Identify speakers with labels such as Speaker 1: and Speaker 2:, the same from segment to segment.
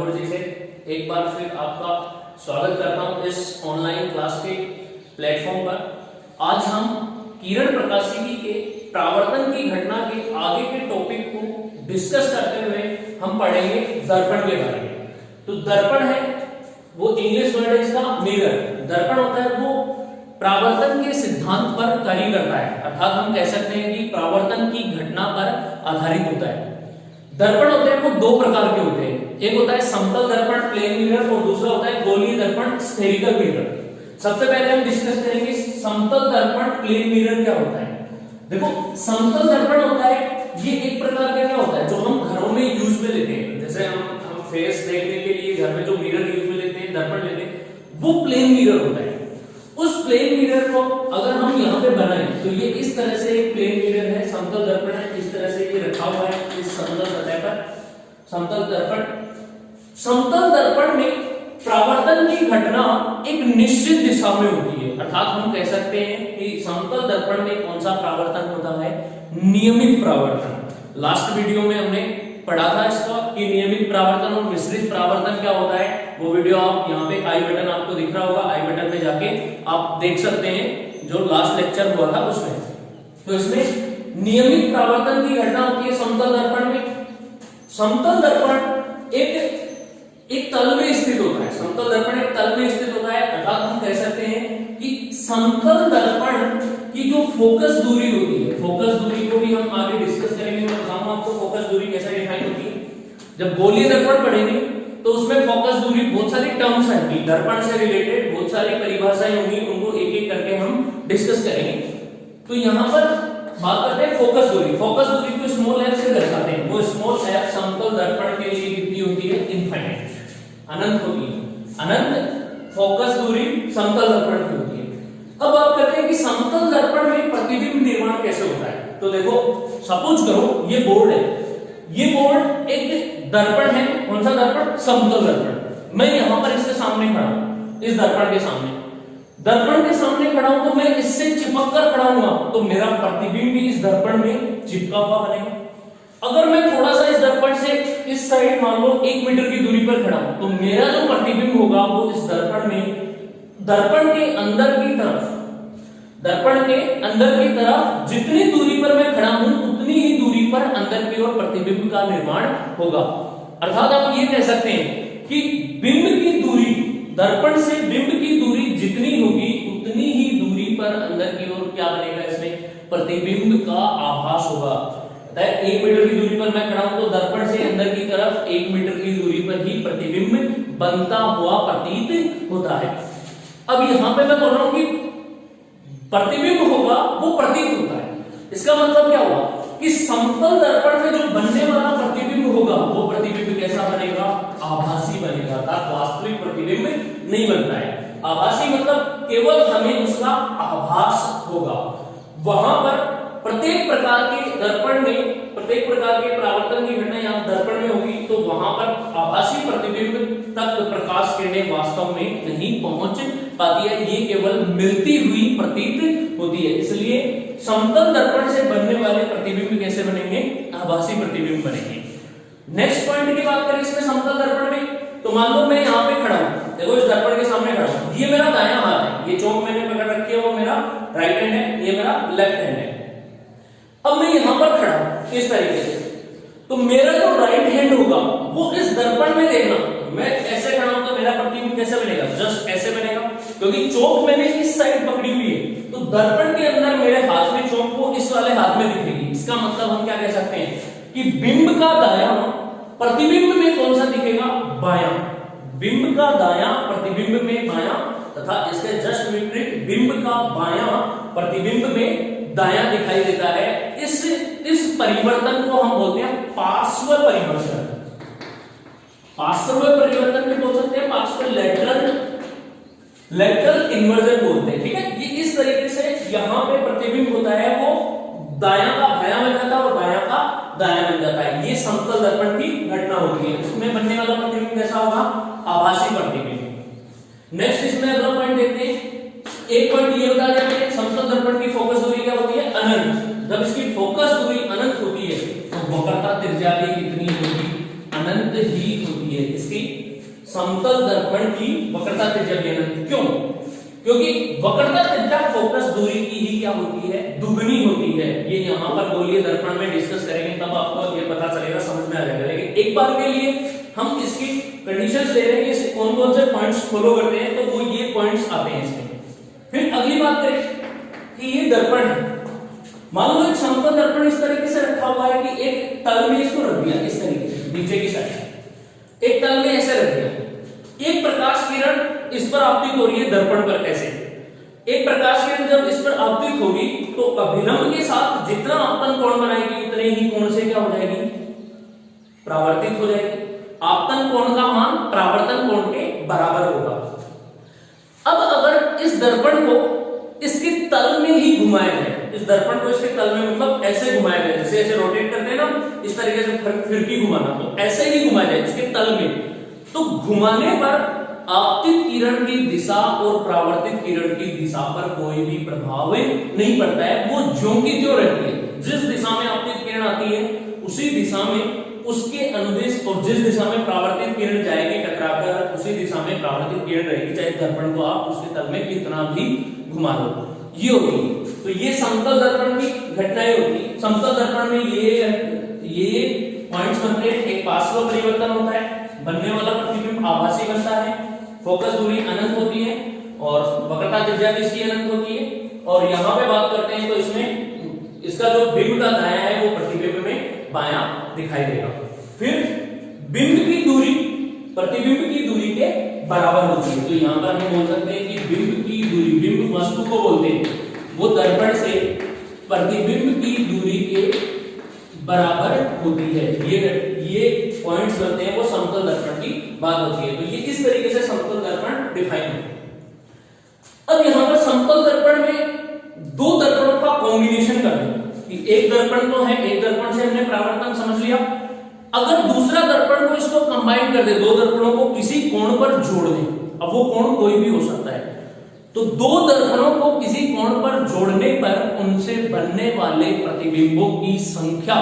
Speaker 1: ठाकुर जी से एक बार फिर आपका स्वागत करता हूं इस ऑनलाइन क्लास के प्लेटफॉर्म पर। आज हम किरण प्रकाशिकी के प्रावर्तन की घटना के आगे के टॉपिक को डिस्कस करते हुए हम पढ़ेंगे दर्पण के बारे में। तो दर्पण है वो इंग्लिश वर्ड है इसका मिरर। दर्पण होता है वो प्रावर्तन के सिद्धांत पर कार्य करता है, अर्थात हम कह सकते हैं कि प्रावर्तन की घटना पर आधारित होता है। दर्पण होते हैं वो दो प्रकार के होते हैं, एक होता है समतल दर्पण प्लेन मिरर और दूसरा होता है गोलीय दर्पण स्फेरिकल मिरर। सबसे पहले हम डिस्कस करेंगे समतल दर्पण प्लेन मिरर क्या होता है। देखो समतल दर्पण होता है ये एक प्रकार का क्या होता है जो हम घरों में यूज में लेते हैं, जैसे हम फेस देखने के लिए घर में जो मिरर यूज में लेते हैं, दर्पण लेते हैं, वो प्लेन मिरर होता है। उस प्लेन मिरर को अगर हम यहाँ पे बनाएं तो ये इस तरह से एक प्लेन मिरर है, समतल दर्पण है, इस तरह से ये रखा हुआ है इस समतल सतह पर समतल दर्पण। समतल दर्पण में प्रावर्तन की घटना एक निश्चित दिशा में होती है, अर्थात हम कह सकते हैं कि समतल दर्पण में कौन सा प्रावर्तन होता है, नियमित प्रावर्तन। लास्ट वीडियो में हमने पढ़ा था इसका कि नियमित प्रावर्तन और मिश्रित प्रावर्तन क्या होता है। वो वीडियो आप यहाँ पे आई बटन आपको दिख रहा होगा, आई बटन में जाके आप देख सकते हैं जो लास्ट लेक्चर हुआ था उसमें। तो इसमें नियमित प्रावर्तन की घटना होती है समतल दर्पण में। समतल दर्पण एक तल में स्थित होता है, समतल दर्पण एक तल में स्थित होता है, अर्थात हम कह सकते हैं कि समतल दर्पण की जो फोकस दूरी होती है, फोकस दूरी को भी हम आगे डिस्कस करेंगे, मैं बताऊंगा आपको फोकस दूरी कैसे डिफाइन होती है। जब गोलीय दर्पण पढ़ेंगे तो उसमें फोकस दूरी बहुत सारी टर्म्स आएंगी, दर्पण से रिलेटेड बहुत सारी परिभाषाएं होंगी, उनको एक एक करके हम डिस्कस करेंगे। तो यहाँ पर बात करते हैं फोकस दूरी। फोकस दूरी को स्मॉल एफ से दर्शाते हैं, वो स्मॉल एफ समतल दर्पण के लिए कितनी होती है, इनफाइनाइट, अनंत होती है। अनंत फोकस दूरी समतल दर्पण की होती है। अब बात करते हैं कि समतल दर्पण में प्रतिबिंब निर्माण कैसे होता है। तो देखो सपोज करो ये बोर्ड है, ये बोर्ड एक दर्पण है, कौन सा दर्पण, समतल दर्पण। मैं यहां पर इसके सामने खड़ा हूं, इस दर्पण के सामने, दर्पण के सामने खड़ा हूं तो मैं इससे चिपक कर खड़ा हूंगा तो मेरा प्रतिबिंब भी इस दर्पण में चिपका हुआ बनेगा। अगर मैं थोड़ा सा इस दर्पण से इस साइड मान लो 1 मीटर की दूरी पर खड़ा हूं तो मेरा जो प्रतिबिंब होगा वो इस दर्पण में, दर्पण के अंदर की तरफ, दर्पण के अंदर की तरफ जितनी दूरी पर मैं खड़ा हूं उतनी ही दूरी पर अंदर की ओर प्रतिबिंब का निर्माण होगा। अर्थात आप ये कह सकते हैं कि बिंब की दूरी, दर्पण से बिंब की दूरी जितनी होगी उतनी ही दूरी पर अंदर की ओर क्या बनेगा, इसमें प्रतिबिंब का आभास होगा। 1 मीटर की दूरी पर मैं खड़ा हूं तो दर्पण से अंदर की तरफ 1 मीटर की दूरी पर ही प्रतिबिंब बनता हुआ प्रतीत होता है। अब यहां पे मैं बोल रहा हूं कि प्रतिबिंब होगा वो प्रतीत होता है, इसका मतलब क्या हुआ कि समतल दर्पण में जो बनने वाला प्रतिबिंब होगा वो प्रतिबिंब कैसा बनेगा, आभासी बनेगा, अर्थात वास्तविक प्रतिबिंब नहीं बनता है। आभासी मतलब केवल हमें उसका आभास होगा। वहां पर प्रत्येक प्रकार के दर्पण में, प्रत्येक प्रकार के प्रावर्तन की घटना यहाँ दर्पण में होगी तो वहां पर आभासी प्रतिबिंब तक प्रकाश किरणें वास्तव में नहीं पहुंच पाती है, ये केवल मिलती हुई प्रतीत होती है। इसलिए समतल दर्पण से बनने वाले प्रतिबिंब कैसे बनेंगे, आभासी प्रतिबिंब बनेंगे। नेक्स्ट पॉइंट की बात करें इसमें समतल दर्पण में, तो मान लो मैं यहाँ पे खड़ा हूं, देखो इस दर्पण के सामने खड़ा हूं, ये मेरा दायां हाथ है, ये चौक मैंने पकड़ रखी है वो मेरा राइट हैंड है, ये मेरा लेफ्ट हैंड है। अब मैं यहां पर खड़ा हूं इस तरीके से, तो मेरा जो राइट हैंड होगा वो इस दर्पण में देखना, मैं ऐसे खड़ा हूं तो मेरा प्रतिबिंब कैसे बनेगा, जस्ट ऐसे बनेगा, क्योंकि चौक मैंने इस साइड पकड़ी हुई है तो दर्पण के अंदर मेरे हाथ में चौक को इस वाले हाथ में दिखेगी। इसका मतलब हम क्या कह सकते हैं कि बिंब का दायां प्रतिबिंब में कौन सा दिखेगा, बायां, बिंब का दायां प्रतिबिंब में बायां, तथा इसके जस्ट विपरीत बिंब का बायां प्रतिबिंब में दायां दिखाई देता है। इस परिवर्तन को हम बोलते हैं पार्श्व परिवर्तन। पार्श्व परिवर्तन भी बोल सकते हैं, पार्श्व लेटरल इन्वर्जन बोलते हैं, ठीक है। ये इस तरीके से यहाँ पे प्रतिबिंब होता है वो दायां का बायां बन जाता है और बायां का दायां बन जाता है। ये समतल दर्पण की घटना होती है, इसमें बनने वाला प्रतिबिंब कैसा होगा, आभासी प्रतिबिंब। नेक्स्ट इसमें अगला पॉइंट देखते हैं। एक पॉइंट ये बता दें कि समतल दर्पण की फोकस दूरी क्या होती है, अनंत। जब इसकी फोकस दूरी अनंत होती है तो वक्रता त्रिज्या भी कितनी होगी, अनंत ही होती है। इसकी समतल दर्पण की वक्रता त्रिज्या भी अनंत। क्यों? क्योंकि वक्रता त्रिज्या फोकस दूरी की ही क्या होती है, दुगनी होती है। ये यहाँ पर गोलीय दर्पण में डिस्कस करेंगे तब आपको ये पता चलेगा, समझ में आ जाएगा। लेकिन एक बार के लिए हम इसकी कंडीशंस ले रहे हैं कि कौन कौन से पॉइंट्स फॉलो करते हैं, तो वो ये पॉइंट्स आते हैं इसमें। फिर अगली बात करें कि ये दर्पण है, मान लो एक समतल दर्पण इस तरीके से रखा हुआ है कि एक तल में इसको रख दिया, इस तरीके से नीचे की साइड एक तल में ऐसे रख दिया। एक प्रकाश किरण इस पर आपतित हो रही है दर्पण पर, कैसे? एक प्रकाश किरण जब इस पर आपतित होगी तो अभिलंब के साथ जितना आपतन कोण बनाएगी उतने ही कोण से क्या हो जाएगी, परावर्तित हो जाएगी। आपतन कोण का मान परावर्तन कोण के बराबर होगा। अब अगर इस दर्पण को इसके तल में ही घुमाया जाए, इस दर्पण को इसके तल में मतलब ऐसे घुमाया जाए, जैसे ऐसे रोटेट करते हैं ना, इस तरीके से फिरकी घुमाना, तो ऐसे ही घुमाया जाए इसके तल में, तो घुमाने पर आपतित किरण की दिशा और परावर्तित किरण की दिशा पर कोई भी प्रभाव नहीं पड़ता है, वो ज्यों की त्यों रहती है। जिस दिशा में आपतित किरण आती है उसी दिशा में उसके अनुदिश, और जिस दिशा में परावर्तित किरण जाएगी टकराकर उसी दिशा में परावर्तित किरण रहेगी, चाहे दर्पण को आप उसके तल में कितना भी घुमा लो, ये होगी। तो ये समतल दर्पण की घटनाएं होती। समतल दर्पण में ये पॉइंट्स बनते हैं, एक पार्श्व परिवर्तन होता है, बनने वाला प्रतिबिंब आभासी बनता है, फोकस दूरी अनंत होती है और वक्रता त्रिज्या भी इसकी अनंत होती है। और यहाँ पे बात करते हैं तो इसमें इसका जो बिंब का दायां है वो प्रतिबिंब में बायां दिखाई देगा। फिर बिंब की दूरी प्रतिबिंब की दूरी के बराबर होती है, तो यहाँ पर हम बोल सकते हैं कि बिंब की दूरी, बिंब वस्तु को बोलते हैं, वो दर्पण से प्रतिबिंब की दूरी के बराबर होती है। ये पॉइंट्स बनते हैं वो समतल दर्पण की बात होती है। तो ये इस तरीके से समतल दर्पण डिफाइन है। अब यहाँ पर समतल दर्पण में दो दर्पणों का कॉम्बिनेशन कर दें कि एक दर्पण तो है, एक दर्पण से हमने परावर्तन समझ लिया, अगर दूसरा दर्पण को इसको कंबाइन कर दे, दो दर्पणों को किसी कोण पर जोड़ दें, अब वो कोण कोई भी हो सकता है, तो दो दर्पणों को किसी कोण पर जोड़ने पर उनसे बनने वाले प्रतिबिंबों की संख्या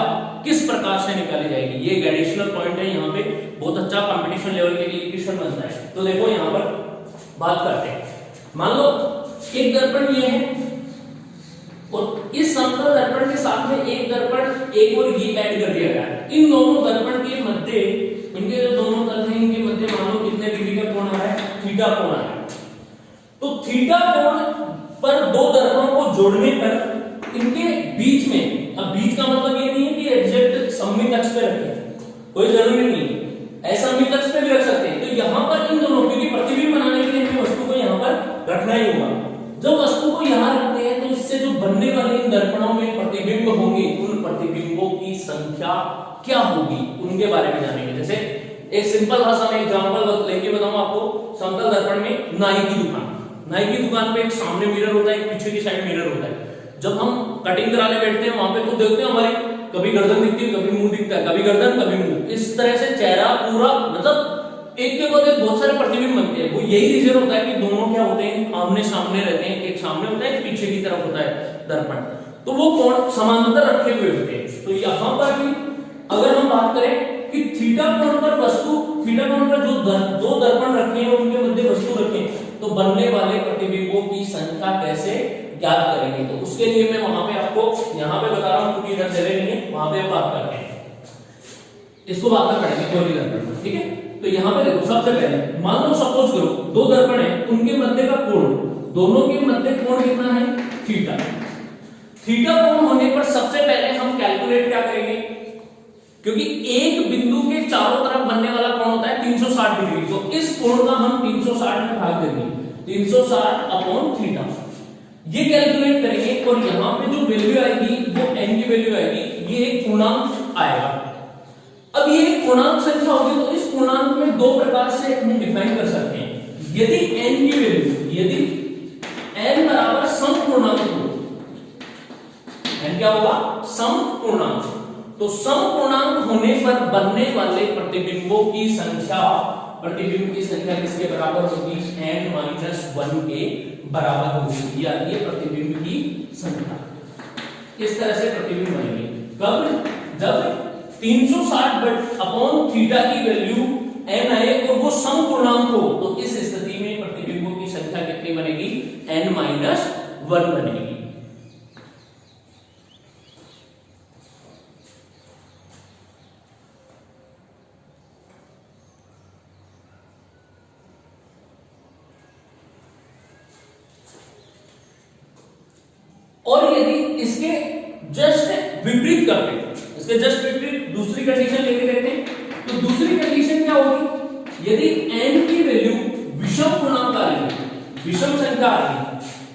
Speaker 1: किस प्रकार से निकाली जाएगी, ये एडिशनल पॉइंट है। यहाँ पे बहुत अच्छा कंपटीशन लेवल के लिए क्वेश्चन बनता है। तो देखो यहाँ पर बात करते हैं, मान लो एक दर्पण ये है और इस समतल दर्पण के साथ में एक दर्पण एक और ये ऐड कर दिया गया है। इन दोनों दर्पण के मध्य, इनके जो दोनों तल हैं इनके मध्य मान लो कितने डिग्री का कोण आ रहा है, थीटा कोण आ रहा है। तो थीटा कोण पर दो दर्पणों को जोड़ने पर इनके बीच में, अब बीच का मतलब ये नहीं है कि एग्जैक्ट सममित अक्ष पे रखें, कोई जरूरी नहीं है, असममित अक्ष पे भी रख सकते हैं। तो यहाँ पर इन दोनों, क्योंकि प्रतिबिंब बनाने के लिए हमें वस्तु को यहाँ पर रखना ही होगा, जब वस्तु को यहाँ रखते हैं तो इससे जो बनने वाले इन दर्पणों में प्रतिबिंब होंगे, उन प्रतिबिंबों की संख्या क्या होगी उनके बारे में जानेंगे। जैसे एक सिंपल भाषा में एग्जांपल लेके बताऊं आपको, समतल दर्पण में नाई की दुकान, नाई की दुकान पे एक सामने मिरर होता है, एक पीछे की साइड मिरर होता है। जब हम कटिंग कराने बैठते हैं वहां पे तो देखते हैं हमारी कभी गर्दन दिखती है, कभी मुंह दिखता है, कभी गर्दन कभी मुंह, इस तरह से चेहरा पूरा मतलब एक के बाद एक बहुत सारे प्रतिबिंब बनते हैं। वो यही रीजन होता है कि दोनों क्या होते हैं, आमने सामने रहते हैं, एक सामने होता है एक पीछे की तरफ होता है दर्पण, तो वो कोण समानांतर रखे हुए होते हैं। तो यहाँ पर भी अगर हम बात करें कि थीटा कोण पर वस्तु, थीटा कोण पर जो दो दर्पण रखे हैं उनके मध्य वस्तु रखें तो बनने वाले प्रतिबिंबों की संख्या कैसे ज्ञात करेंगे। तो उसके लिए मैं वहां पे आपको यहाँ पे बता रहा हूँ, क्योंकि इधर दे रहे नहीं है, वहां पे बात करते हैं, इसको बाद में पढ़ेंगे गोली दर्पण, ठीक है। तो यहाँ पे देखो, सबसे पहले मान लो सपोज करो दो दर्पण है, उनके मध्य का कोण, दोनों के मध्य कोण कितना है, थीटा। थीटा कोण होने पर सबसे पहले हम कैलकुलेट क्या करेंगे, क्योंकि एक बिंदु के चारों तरफ बनने वाला कोण होता है 360 डिग्री, तो इस कोण का हम 360 में भाग देंगे, 360 अपॉन थीटा, ये कैलकुलेट करेंगे। और यहाँ पे जो वैल्यू आएगी वो n की वैल्यू आएगी, ये एक पूर्णांक आएगा। अब ये एक पूर्णांक संख्या होगी तो इस पूर्णांक में दो प्रकार से हम डिफाइन कर सकते हैं। यदि n की वैल्यू, यदि n बराबर सम पूर्णांक हो, n क्या होगा, सम पूर्णांक, तो सम पूर्णांक होने पर बनने वाले प्रतिबिंबों की संख्या, प्रतिबिंब की संख्या किसके बराबर होगी, n-1 के बराबर होगी, या ये प्रतिबिंब की संख्या। इस तरह से प्रतिबिंब बनेंगे। कब, जब 360 अपॉन थीटा की वैल्यू n आए और वो समपूर्णांक हो, तो इस स्थिति में प्रतिबिंबों की संख्या कितनी बनेगी? n-1 बनेगी। और यदि इसके जस्ट विपरीत करते हैं, इसके जस्ट विपरीत दूसरी कंडीशन लेके देखते हैं, तो दूसरी कंडीशन क्या होगी? यदि n की वैल्यू विषम पूर्णांक आ रही है, विषम संख्या आ रही है,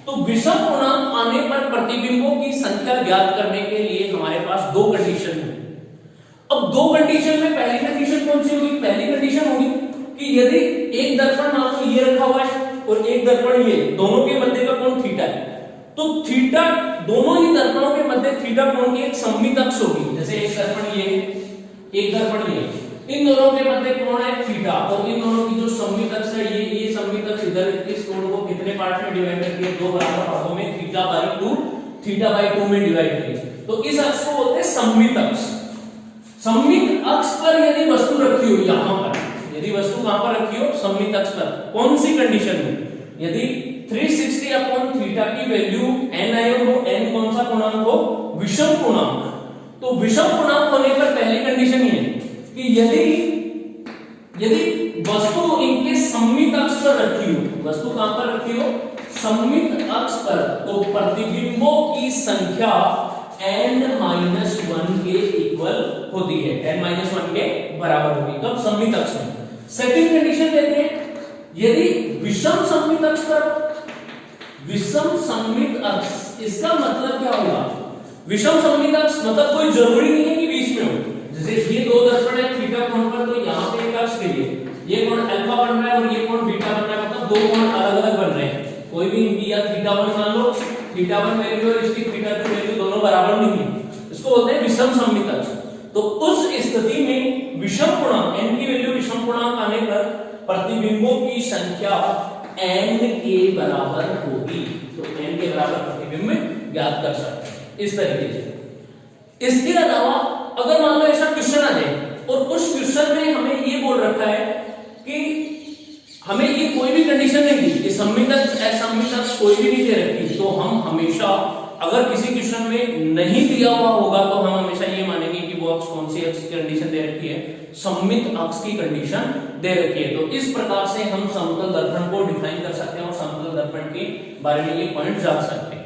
Speaker 1: तो विषम पूर्णांक आने पर प्रतिबिंबों की संख्या ज्ञात करने के लिए हमारे पास दो कंडीशन है। अब दो कंडीशन में पहली कंडीशन कौन सी होगी? पहली कंडीशन होगी कि यदि एक दर्पण मान लो ये रखा हुआ है और एक दर्पण ये, दोनों के मध्य का कोण थीटा है, तो थीटा दोनों ही दर्पणों के मध्य थीटा कोण की एक सममित अक्ष होगी। जैसे एक दर्पण ये है, एक दर्पण ये, इन दोनों के मध्य कोण है थीटा, और इन दोनों की जो सममित अक्ष है ये सममित अक्ष इधर इस कोण को कितने पार्ट में डिवाइड कर दिया? दो बराबर भागों में, थीटा बाई 2 में डिवाइड किया। तो इस अक्ष को बोलते हैं सममित अक्ष। सममित अक्ष पर यदि वस्तु रखी हो, यहां पर यदि वस्तु कहां पर रखी हो? सममित अक्ष पर। कौन सी कंडीशन में? यदि 360 अपॉन थीटा की वैल्यू n आए हो, n कौन सा पूर्णांक हो? विषम पूर्णांक। तो विषम पूर्णांक होने पर पहली कंडीशन ये कि यदि वस्तु इनके सममित अक्ष पर रखी हो, वस्तु कहां पर रखी हो? सममित अक्ष पर, तो प्रतिबिंबों की संख्या n-1 के इक्वल होती है, n-1 के बराबर होगी। कब? सममित अक्ष में। सेकंड कंडीशन लेते हैं, यदि विषम सममित अक्ष पर, विषम सममित अक्ष, इसका मतलब क्या होगा? विषम सममित अक्ष मतलब कोई जरूरी नहीं है कि बीच में हो। जैसे ये दो दर्पण है थीटा कोण पर, तो यहाँ पे एक अक्ष के लिए ये कोण अल्फा बन रहा है और ये कोण बीटा बन रहा है, मतलब दो कोण अलग अलग बन रहे हैं। कोई भी इनकी या थीटा1 मान लो, थीटा1 वैल्यू और इसकी थीटा2 वैल्यू दोनों बराबर नहीं है, इसको बोलते हैं विषम सममित अक्ष। तो उस स्थिति में विषम पूर्णांक, n की वैल्यू विषम पूर्णांक आने पर प्रतिबिंबों की संख्या n के बराबर होगी। तो n के बराबर प्रतिबिंब ज्ञात कर सकते हैं इस तरीके से। इसके अलावा अगर मान लो ऐसा क्वेश्चन आ जाए और उस क्वेश्चन में हमें ये बोल रखा है कि हमें ये कोई भी कंडीशन नहीं दी, ये सममित अक्ष असममित अक्ष कोई भी नहीं दे रखी, तो हम हमेशा अगर किसी क्वेश्चन में नहीं दिया हुआ होगा तो हम हमेशा ये मानेंगे कि वो अक्ष कौन सी अक्ष की कंडीशन दे रखी है? सममित अक्ष की कंडीशन दे रखी है। तो इस प्रकार से हम समतल दर्पण को डिफाइन कर सकते हैं और समतल दर्पण के बारे में ये पॉइंट जान सकते हैं।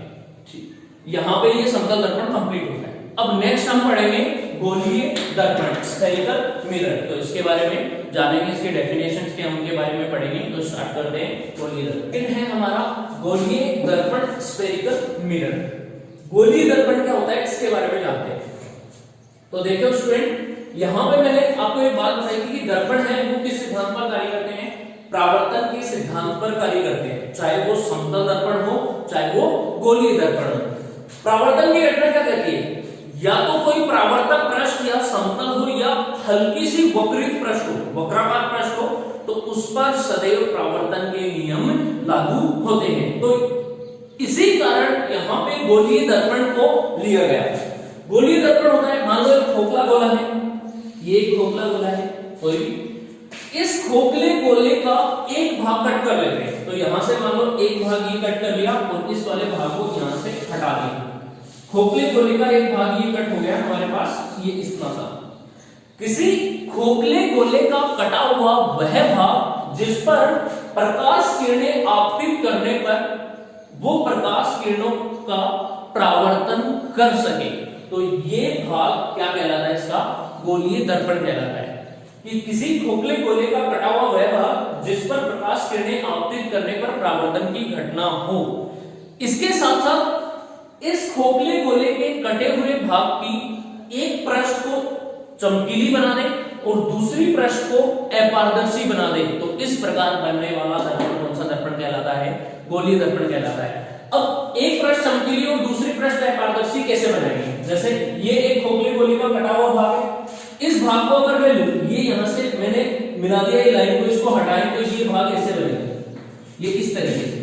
Speaker 1: ठीक, यहाँ पे ये समतल दर्पण कंप्लीट होता है। अब नेक्स्ट हम पढ़ेंगे गोलीय दर्पण, स्फेरिकल मिरर। तो इसके बारे में जानेंगे, इसके डेफिनेशंस के हम उनके बारे में पढ़ेंगे। तो स्टार्ट करते हैं गोलीय दर्पण। है हमारा गोलीय दर्पण, स्फेरिकल मिरर। गोलीय दर्पण क्या होता है इसके बारे में जानते हैं। तो देखो स्टूडेंट, यहाँ पे मैंने आपको एक बात बताई थी कि दर्पण है वो किस सिद्धांत पर कार्य करते हैं? प्रावर्तन के सिद्धांत पर कार्य करते हैं, चाहे वो समतल दर्पण हो चाहे वो गोलीय दर्पण हो। प्रावर्तन की घटना क्या कहती है? या तो कोई प्रावर्तक पृष्ठ या समतल हो या हल्की सी वक्रित पृष्ठ हो, वक्राकार पृष्ठ हो, तो उस पर सदैव प्रावर्तन के नियम लागू होते हैं। तो इसी कारण यहाँ पे गोलीय दर्पण को लिया गया है। गोलीय दर्पण होता है, मान लो एक खोखला गोला है, ये एक खोखला गोला है कोई भी, इस खोखले गोले का एक भाग कट कर लेते हैं। तो यहां से मान लो एक भाग ये कट कर लिया और इस वाले भाग को यहां से हटा दिया। खोखले गोले का एक भाग ये कट हो गया हमारे पास, ये इतना सा। किसी खोखले गोले का कटा हुआ वह भाग जिस पर प्रकाश किरणें आपतित करने पर वो प्रकाश किरणों का प्रावर्तन कर सके, तो ये भाग क्या कहलाता है? इसका गोलीय दर्पण कहलाता है। कि किसी खोखले गोले का कटा हुआ वह भाग जिस पर प्रकाश किरणें आपतित करने पर प्रावर्तन की घटना हो। इसके साथ साथ इस खोखले गोले के कटे हुए भाग की एक पृष्ठ को चमकीली बना दे और दूसरी पृष्ठ को अपारदर्शी बना दे, तो इस प्रकार बनने वाला दर्पण कौन सा दर्पण कहलाता है? गोलीय दर्पण कहलाता है। अब एक पृष्ठ चमकीली और दूसरी पृष्ठ अपारदर्शी कैसे बनाएंगे? जैसे ये एक खोखले गोले का कटा हुआ भाग है, इस भाग को अगर मैं लूं, ये यहां से मैंने मिला दिया ये लाइन को, इसको हटाएं तो ये भाग ऐसे बनेगा, ये इस तरीके से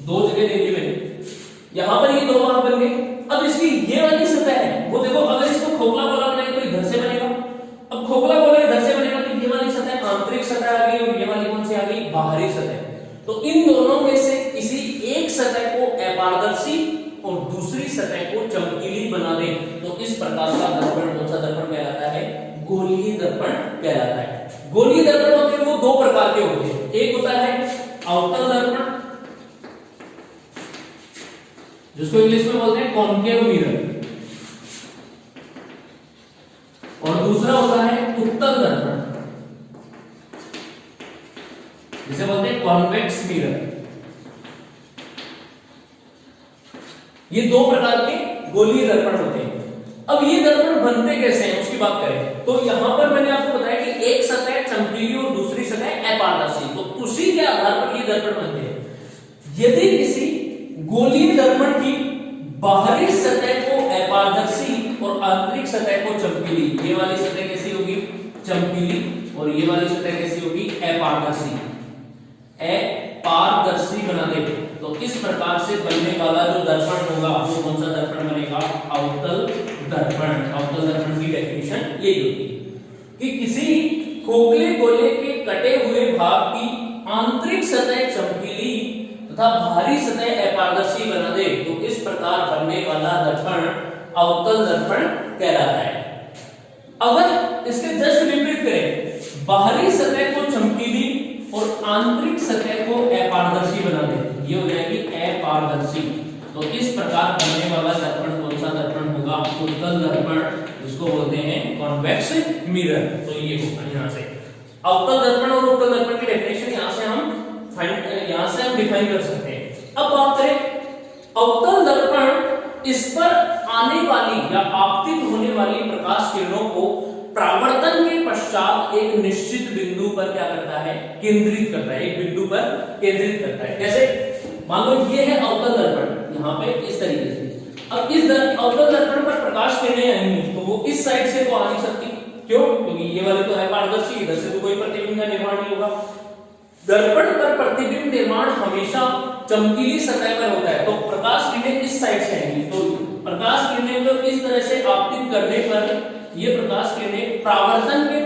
Speaker 1: दो जगह दे दी मैंने, यहां पर ये दो भाग बन गए। अब इसकी ये वाली सतह है वो देखो, अगर इसको खोखला गोला बनाए तो इधर से बनेगा। अब खोखला गोला इधर से बनेगा तो ये वाली सतह आंतरिक सतह आंतरिक सतह को चमकीली बना दे, तो इस प्रकार का दर्पण कौन सा दर्पण कहलाता है? गोलीय दर्पण कहलाता है। गोलीय दर्पण होते हैं वो दो प्रकार के होते हैं, एक होता है अवतल दर्पण, जिसको इंग्लिश में बोलते हैं कॉन्केव मिरर, और दूसरा होता है उत्तल दर्पण, जिसे बोलते हैं कॉन्वेक्स मिरर। ये दो प्रकार के गोलीय दर्पण होते हैं। अब ये दर्पण बनते कैसे हैं उसकी बात करें तो यहां पर मैंने आपको बताया कि एक सतह चमकीली और दूसरी सतह अपारदर्शी, तो उसी के आधार पर ये दर्पण बनते हैं। यदि किसी गोलीय दर्पण की बाहरी सतह को अपारदर्शी और आंतरिक सतह को चमकीली, ये वाली सतह कैसी होगी? चमकीली, और ये वाली सतह कैसी होगी? अपारदर्शी, अपारदर्शी बना दे, तो इस प्रकार से बनने वाला जो दर्पण होगा वो कौन सा दर्पण बनेगा? अवतल दर्पण। अवतल दर्पण की डेफिनेशन यही होती है कि किसी खोखले गोले के कटे हुए भाग की आंतरिक सतह चमकीली तथा बाहरी सतह अपारदर्शी बना दे, तो इस प्रकार बनने वाला दर्पण अवतल दर्पण कहलाता है। अगर इसके जस्ट विपरीत करें, बाहरी सतह को चमकीली और आंतरिक सतह को अपारदर्शी बना दे, ये हो जाएगी अपारदर्शी, तो इस प्रकार बनने वाला दर्पण कौन सा दर्पण होगा? उत्तल दर्पण, जिसको बोलते हैं कॉन्वेक्स मिरर। तो ये होगा यहां से अवतल दर्पण और उत्तल दर्पण की डेफिनेशन यहां से हम डिफाइन कर सकते हैं। अब बात करें अवतल दर्पण, इस पर आने वाली या आपतित होने वाली प्रकाश किरणों को परावर्तन के पश्चात एक निश्चित बिंदु पर क्या करता है? केंद्रित करता है, एक बिंदु पर केंद्रित करता है। कैसे? मान लो ये है अवतल दर्पण, यहाँ पे इस तरीके से। अब इस अवतल दर्पण पर प्रकाश किरणें आएंगी तो वो इस साइड से तो आ नहीं सकती, क्यों? क्योंकि ये वाले तो है पारदर्शी, इधर से तो कोई प्रतिबिंब का निर्माण नहीं होगा। दर्पण पर प्रतिबिंब निर्माण हमेशा चमकीली सतह पर होता है, तो प्रकाश किरणें इस साइड से आएंगी, तो प्रकाश किरणें को इस तरह से आपतित करने पर ये प्रकाश किरणें परावर्तन के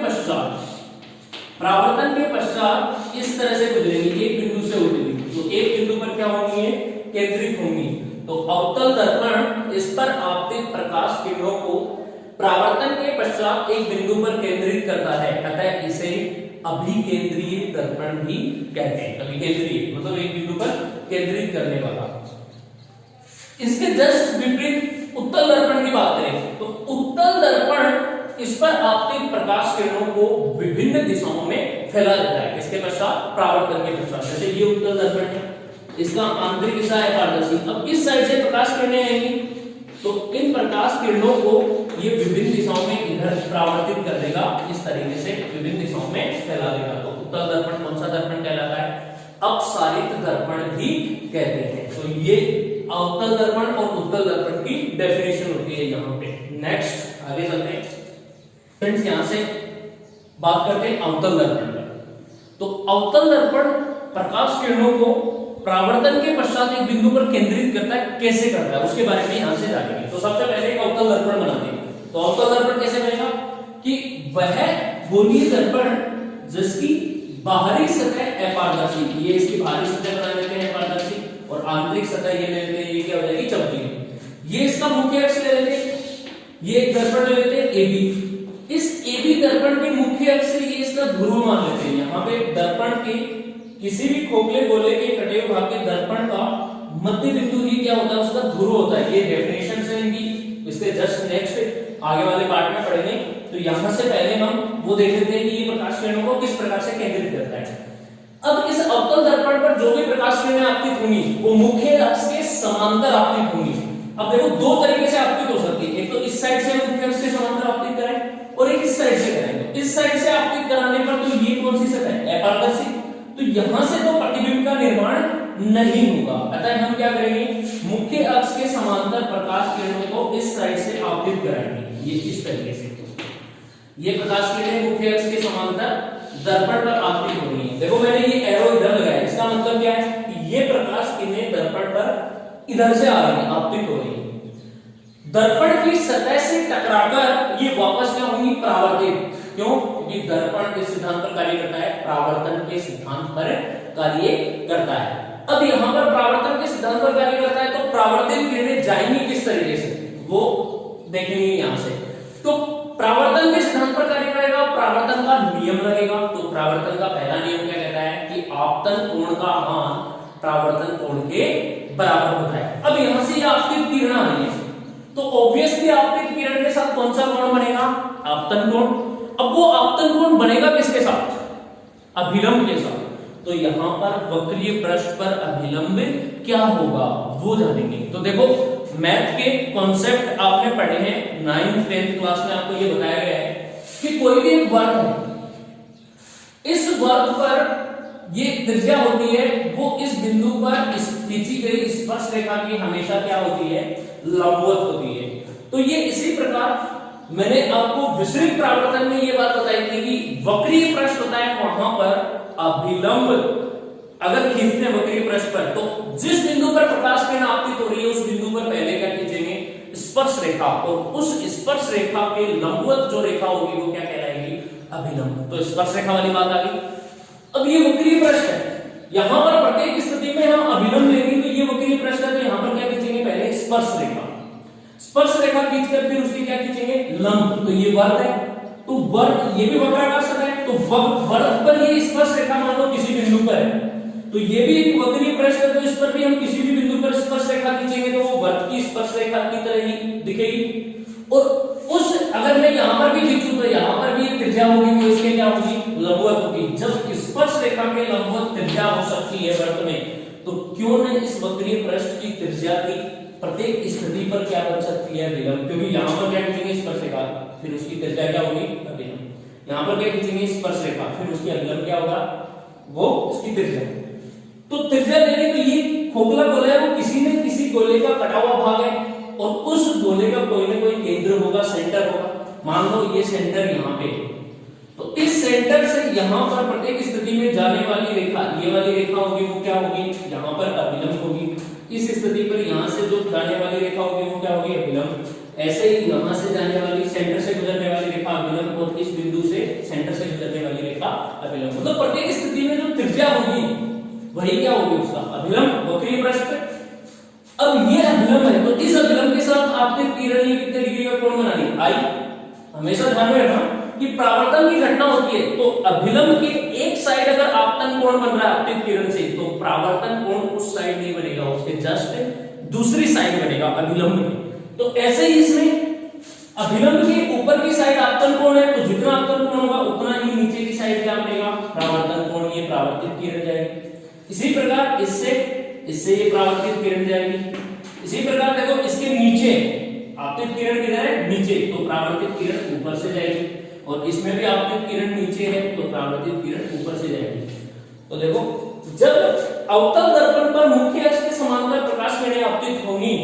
Speaker 1: पश्चात इस तरह से गुजरेंगी, एक बिंदु से होती हुई, तो एक बिंदु पर क्या होंगी? केंद्रित होंगी। तो अवतल दर्पण इस पर आपतित प्रकाश किरणों को परावर्तन के पश्चात एक बिंदु पर केंद्रित करता है, अतः इसे अभिकेंद्रीय दर्पण भी कहते हैं। अभिकेंद्रीय मतलब एक बिंदु पर केंद्रित करने वाला। इसके जस्ट विपरीत उत्तल दर्पण की बात करें तो उत्तल दर्पण इस पर आपतित प्रकाश किरणों को विभिन्न दिशाओं में फैला देता है, इसके पश्चात परावर्तन के पश्चात। जैसे ये उत्तल दर्पण है, इसका आंतरिक हिस्सा है पारदर्शी, अब इस साइड से प्रकाश किरणें आएंगी तो इन प्रकाश किरणों को ये विभिन्न दिशाओं में इधर परावर्तित कर देगा, इस तरीके से विभिन्न दिशाओं में फैला देगा। तो उत्तल दर्पण कौन सा दर्पण कहलाता है? अपसारित दर्पण भी कहते हैं। तो ये अवतल दर्पण और उत्तल दर्पण की डेफिनेशन होती है यहाँ पे। नेक्स्ट आगे चलते हैं फ्रेंड्स, यहाँ से बात करते हैं अवतल दर्पण पर। तो अवतल दर्पण प्रकाश किरणों को परावर्तन के पश्चात एक बिंदु पर केंद्रित करता है, कैसे करता है उसके बारे में यहां से जानेंगे। तो सबसे पहले एक अवतल दर्पण बनाते हैं। तो अवतल दर्पण कैसे बनेगा कि वह गोलीय दर्पण जिसकी बाहरी सतह अपारदर्शी, ये इसकी बाहरी सतह बना लेते हैं अपारदर्शी, और आंतरिक सतह ये ले लेते हैं, ये क्या हो जाएगी? चमकीली। ये इसका मुख्य अक्ष ले लेते हैं, ये एक दर्पण ले लेते हैं AB। इस AB दर्पण के मुख्य अक्ष से ये इसका ध्रुव मान लेते हैं। यहाँ पे दर्पण के किसी भी खोखले गोले के कटे हुए भाग के दर्पण का मध्य बिंदु ही क्या होता है? उसका ध्रुव होता है। ये डेफिनेशन से इनकी इसके जस्ट नेक्स्ट आगे वाले पार्ट में पढ़ेंगे। तो यहां से पहले हम वो देख लेते हैं कि ये प्रकाश किरणों को किस प्रकार से केंद्रित करता है। अब इस अवतल दर्पण पर जो भी प्रकाश किरणें आपतित होंगी वो मुख्य अक्ष के समांतर आपतित होंगी। अब देखो दो तरीके से आपतित हो सकती है, एक तो इस साइड से मुख्य अक्ष के समांतर आपतित करें और एक इस साइड से करें। इस साइड से आपतित कराने पर तो ये कौन सी सतह है? अपारदर्शी, तो यहां से तो प्रतिबिंब का निर्माण नहीं होगा, अतः हम क्या करेंगे? मुख्य अक्ष के समांतर प्रकाश किरणों को इस साइड से आपतित कराएंगे, ये इस तरीके से। ये प्रकाश किरणें मुख्य अक्ष के समांतर दर्पण पर आपतित हो रही है। देखो मैंने ये एरो इधर लगाया, इसका मतलब क्या है कि ये प्रकाश किरणें दर्पण पर इधर से आ रही है, आपतित हो रही है। दर्पण की सतह से टकराकर ये वापस क्या होंगी? परावर्तित। क्यों? क्योंकि दर्पण किस सिद्धांत पर कार्य करता है? परावर्तन के सिद्धांत पर कार्य करता है। अब यहाँ पर परावर्तन के सिद्धांत पर कार्य करता है, तो परावर्तित किरणें जाएंगी किस तरीके से वो देखेंगे यहाँ से। तो परावर्तन के सिद्धांत पर कार्य करेगा, परावर्तन का नियम लगेगा। तो परावर्तन का पहला नियम क्या कहता है कि आपतन कोण का मान परावर्तन कोण के बराबर होता है। अब यहाँ से आपतित किरण आ रही है, तो ऑब्वियसली आपतित किरण के साथ कौन सा कोण बनेगा, आपतन कोण। अब वो आपतन कोण बनेगा किसके साथ, अभिलंब के साथ। तो यहाँ पर वक्रीय पृष्ठ पर अभिलंब क्या होगा वो जानेंगे। तो देखो मैथ के कॉन्सेप्ट आपने पढ़े हैं 9th 10th क्लास में, आपको ये बताया गया है कि कोई भी एक वर्ग है, इस वर्ग पर ये त्रिज्या होती है, वो इस बिंदु पर इस खींची गई स्पर्श रेखा की हमेशा क्या होती है, लंबवत होती है। तो ये इसी प्रकार मैंने आपको विसरित परावर्तन में ये बात बताई थी कि वक्रीय पृष्ठ होता है, वहां पर अभिलंब अगर खींचते हैं वक्रीय पृष्ठ पर, तो जिस बिंदु पर प्रकाश किरण आपतित हो रही है उस बिंदु पर पहले क्या खींचेंगे, स्पर्श रेखा, और उस स्पर्श रेखा के लंबवत जो रेखा होगी वो क्या कहलाएगी, अभिलंब। तो स्पर्श रेखा वाली बात आ गई। अब ये वक्रीय पृष्ठ है, यहां पर प्रत्येक स्थिति में हम अभिलंब लेंगे, तो ये वक्रीय पृष्ठ है, तो यहां पर क्या खींचेंगे, पहले स्पर्श रेखा, स्पर्श रेखा खींचकर फिर उसकी क्या खींचेंगे, लंब। तो ये वर्ग है, तो वर्ग ये भी वक्राकार सतह है, तो वर्ग पर ये स्पर्श रेखा मान लो किसी बिंदु पर है, तो ये भी एक वक्रीय पृष्ठ है, तो इस पर भी हम किसी भी बिंदु पर स्पर्श रेखा खींचेंगे तो वो वर्ग की स्पर्श रेखा की तरह ही दिखेगी। और उस अगर मैं यहां पर भी खींचूं तो यहां पर भी त्रिज्या होगी, वो इसके क्या होगी, लंबवत होगी। जब स्पर्श रेखा के लंबवत त्रिज्या हो सकती है वर्ग में, तो क्यों न इस वक्रीय पृष्ठ की त्रिज्या की प्रत्येक स्थिति पर क्या बन सकती है, अभिलंब। क्योंकि यहां पर क्या खींचेंगे, स्पर्श रेखा, फिर उसकी त्रिज्या क्या होगी, अभिलंब। यहां पर क्या खींचेंगे, स्पर्श रेखा, फिर उसकी अभिलंब क्या होगा, वो उसकी त्रिज्या। तो त्रिज्या लेने तो ये खोखला गोला है, वो किसी न किसी गोले का कटा हुआ भाग है, और उस गोले का कोई ना कोई केंद्र होगा, सेंटर होगा। मान लो ये सेंटर यहाँ पे, तो इस सेंटर से यहाँ पर प्रत्येक स्थिति में जाने वाली रेखा, ये वाली रेखा होगी, वो क्या होगी, यहाँ पर अभिलंब होगी। इस स्थिति पर यहाँ से जो जाने वाली रेखा होगी वो क्या होगी, अभिलंब। ऐसे ही यहाँ से जाने वाली, सेंटर से गुजरने वाली रेखा अभिलंब, और इस बिंदु से सेंटर से गुजरने वाली रेखा अभिलंब। तो प्रत्येक स्थिति में जो त्रिज्या होगी वही क्या होगी, उसका अभिलंब, वक्रीय पृष्ठ पे। अब ये अभिलंब है, तो इस अभिलंब के साथ आपने किरण ये कितने डिग्री का कोण बना दी, आई। हमेशा ध्यान में रखना कि परावर्तन की घटना होती है, तो अभिलंब के एक साइड अगर आपतन कोण बन रहा है आपतित किरण से, तो परावर्तन कोण उस साइड नहीं बनेगा, उसके जस्ट दूसरी साइड बनेगा अभिलंब की। तो ऐसे ही इसमें अभिलंब के ऊपर की साइड आपतन कोण है, तो जितना आपतन कोण होगा उतना ही नीचे की साइड क्या बनेगा, परावर्तन कोण, ये परावर्तित किरण जाएगी। इसी प्रकार इससे ये परावर्तित किरण जाएगी। इसी प्रकार देखो इसके नीचे आपतित किरण किधर है, नीचे, तो परावर्तित किरण ऊपर से जाएगी, और इसमें भी आपतित किरण नीचे है, तो परावर्तित किरण ऊपर से जाएगी। तो देखो जब अवतल दर्पण पर मुख्य अक्ष के समांतर प्रकाश किरणें आपतित होंगी,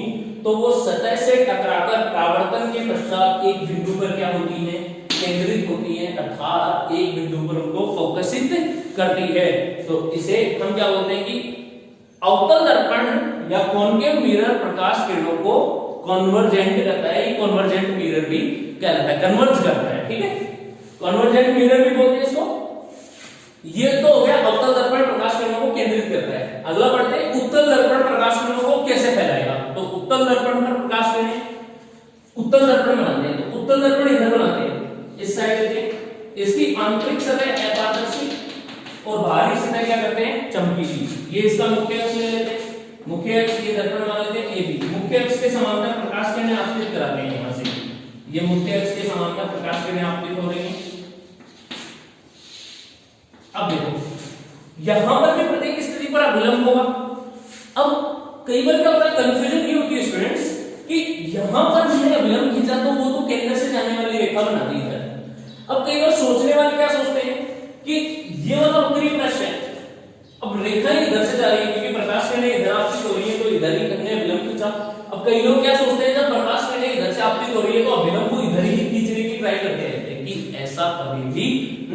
Speaker 1: तो वो सतह से टकराकर परावर्तन के पश्चात एक बिंदु पर क्या होती है, केंद्रित होती है, अर्थात एक बिंदु पर उनको फोकसित करती है। तो इसे हम क्या बोलते हैं कि अवतल दर्पण या कॉन्केव मिरर प्रकाश किरणों को कन्वर्जेंट करता है, कन्वर्जेंट मिरर भी कहलाता है, कन्वर्ज करता है, ठीक है, कन्वर्जेंट मिरर भी बोलते हैं इसको। ये तो हो गया अवतल दर्पण प्रकाश किरणों को केंद्रित करता है। अगला बढ़ते हैं उत्तल दर्पण प्रकाश किरणों को कैसे फैलाएगा। तो उत्तल दर्पण पर प्रकाश किरणें, उत्तल दर्पण बनाते हैं, तो उत्तल दर्पण इधर बनाते हैं, इस साइड लेते हैं, इसकी आंतरिक सतह अपारदर्शी और बाहरी सतह क्या करते हैं, चमकीली। ये इसका मुख्य अक्ष ले लेते हैं, मुख्य अक्ष ये दर्पण बना लेते हैं AB। मुख्य अक्ष के समांतर प्रकाश किरणें आपतित कराते हैं, यहां से ये मुख्य अक्ष के समांतर प्रकाश किरणें आपतित हो रही हैं। अब देखो यहां पर भी प्रत्येक स्थिति पर अभिलंब होगा। अब कई बार क्या होता है, कंफ्यूजन ये होती है स्टूडेंट्स कि यहां पर मैंने अभिलंब खींचा तो वो तो केंद्र से जाने वाली रेखा बना दी है। अब कई बार सोचने वाले क्या सोचते हैं कि ये वाला वक्रीय पृष्ठ है, अब रेखा इधर से जा रही है क्योंकि प्रकाश किरणें इधर आपतित हो रही है, तो इधर ही हमने अभिलंब खींचा। अब कई लोग क्या सोचते हैं, जब प्रकाश किरणें इधर से आपतित हो रही है तो अभिलंब को इधर ही खींचने की ट्राई करते हैं, लेकिन ऐसा कभी भी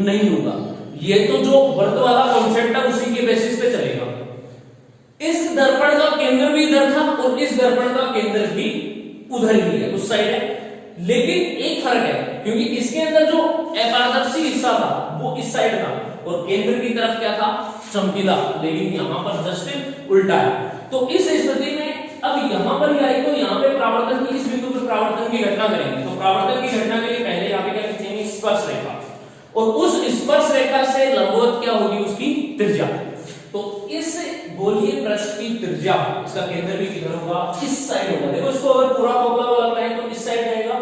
Speaker 1: नहीं होगा। ये तो जो वर्त वाला कॉन्सेप्ट है उसी के बेसिस पे चलेगा। इस दर्पण का केंद्र भी इधर था और इस दर्पण का केंद्र भी उधर ही है, उस साइड है, लेकिन एक फर्क है क्योंकि इसके अंदर जो अपारदर्शी हिस्सा था वो इस साइड था और केंद्र की तरफ क्या था, चमकीला, लेकिन यहाँ पर जस्ट उल्टा है। तो इस स्थिति में अब यहाँ पर ही आई तो यहाँ पे परावर्तन की, इस बिंदु पर परावर्तन की घटना करेंगे। तो परावर्तन की घटना के लिए पहले यहाँ पे क्या खींचेंगे, स्पर्श रेखा, और उस स्पर्श रेखा से लंबवत क्या होगी, उसकी त्रिज्या। तो इस गोलीय पृष्ठ की त्रिज्या, इसका केंद्र भी किधर होगा, इस साइड होगा। देखो इसको अगर पूरा खोखला वाला है तो इस साइड जाएगा,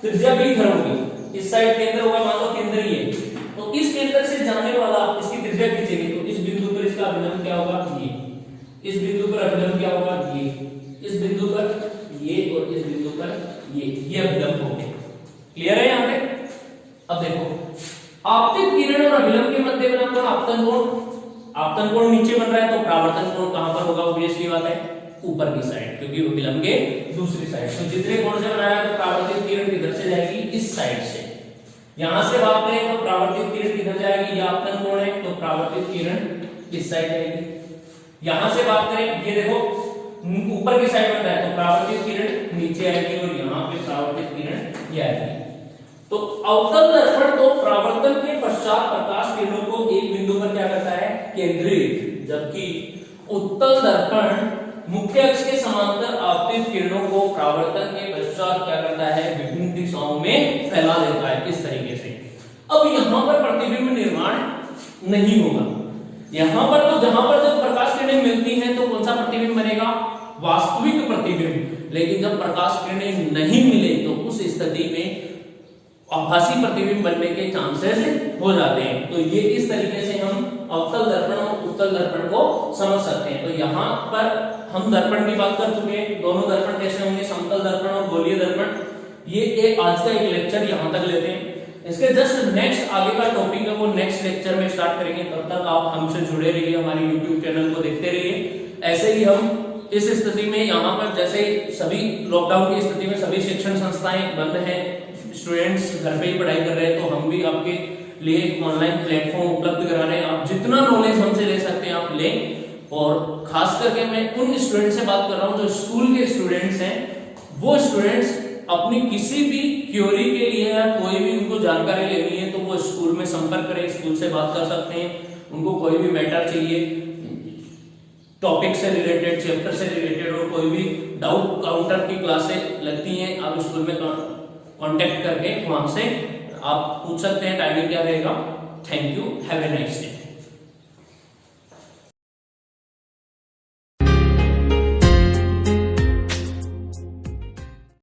Speaker 1: त्रिज्या भी इधर होगी, इस साइड केंद्र होगा, मान लो केंद्र ही है। तो इस केंद्र से जाने वाला इसकी त्रिज्या खींचेंगे तो इस बिंदु पर इसका अभिलंब क्या होगा, ये, इस बिंदु पर अभिलंब क्या होगा, ये, इस बिंदु पर ये, और इस बिंदु पर ये अभिलंब हो गए। क्लियर है यहाँ पे? अब देखो आपतित किरण और अभिलंब के मध्य बना कोण आपतन कोण, आपतन कोण नीचे बन रहा है तो परावर्तन कोण कहां पर होगा, ऑब्वियसली बात है ऊपर की साइड, क्योंकि अभिलंब के दूसरी साइड। तो जितने कोण से बनाया है तो परावर्तित किरण किधर से जाएगी, इस साइड से। यहां से बात करें तो परावर्तित किरण किधर जाएगी, ये आपतन कोण है तो परावर्तित किरण इस साइड जाएगी। यहां से बात करें, ये देखो ऊपर की साइड बन रहा है तो परावर्तित किरण नीचे आएगी, और यहाँ पे परावर्तित किरण ये आएगी। तो अवतल दर्पण तो परावर्तन के पश्चात प्रकाश किरणों को एक बिंदु पर क्या करता है, केंद्रित, जबकि उत्तल दर्पण मुख्य अक्ष के समांतर आपतित किरणों को परावर्तन के पश्चात क्या करता है, विभिन्न दिशाओं में फैला देता है, इस तरीके से। अब यहाँ पर प्रतिबिंब निर्माण नहीं होगा। यहाँ पर तो जहां पर जब प्रकाश किरणें मिलती हैं तो कौन सा प्रतिबिंब बनेगा, वास्तविक प्रतिबिंब। लेकिन जब प्रकाश किरणें नहीं मिले तो उस स्थिति में आभासी प्रतिबिंब बनने के चांसेस हो जाते हैं। तो ये इस तरीके से हम अवतल दर्पण और उत्तल दर्पण को समझ सकते हैं। तो यहाँ पर हम दर्पण की बात कर चुके हैं, दोनों दर्पण कैसे होंगे, समतल दर्पण और गोलीय दर्पण। ये आज का एक लेक्चर यहाँ तक लेते हैं। इसके जस्ट नेक्स्ट आगे का टॉपिक है वो नेक्स्ट लेक्चर में स्टार्ट करेंगे। तब तक आप हमसे जुड़े रहिए, हमारे YouTube चैनल को देखते रहिए। ऐसे ही हम इस स्थिति में यहाँ पर जैसे सभी लॉकडाउन की स्थिति में सभी शिक्षण संस्थाएं बंद हैं, स्टूडेंट्स घर पे ही पढ़ाई कर रहे हैं, तो हम भी आपके लिए एक ऑनलाइन प्लेटफॉर्म उपलब्ध करा रहे हैं। आप जितना नॉलेज हमसे ले सकते हैं आप लें। और खास करके मैं उन स्टूडेंट से बात कर रहा हूँ जो स्कूल के स्टूडेंट्स हैं। वो स्टूडेंट्स अपनी किसी भी क्वेरी के लिए या कोई भी उनको जानकारी लेनी है तो वो स्कूल में संपर्क करें, स्कूल से बात कर सकते हैं। उनको कोई भी मैटर चाहिए, टॉपिक से रिलेटेड, चैप्टर से रिलेटेड, और कोई भी डाउट काउंटर की क्लासें लगती हैं, आप स्कूल में कांटेक्ट करके वहां से आप पूछ सकते हैं। टाइमिंग क्या रहेगा। Thank you, have a nice day.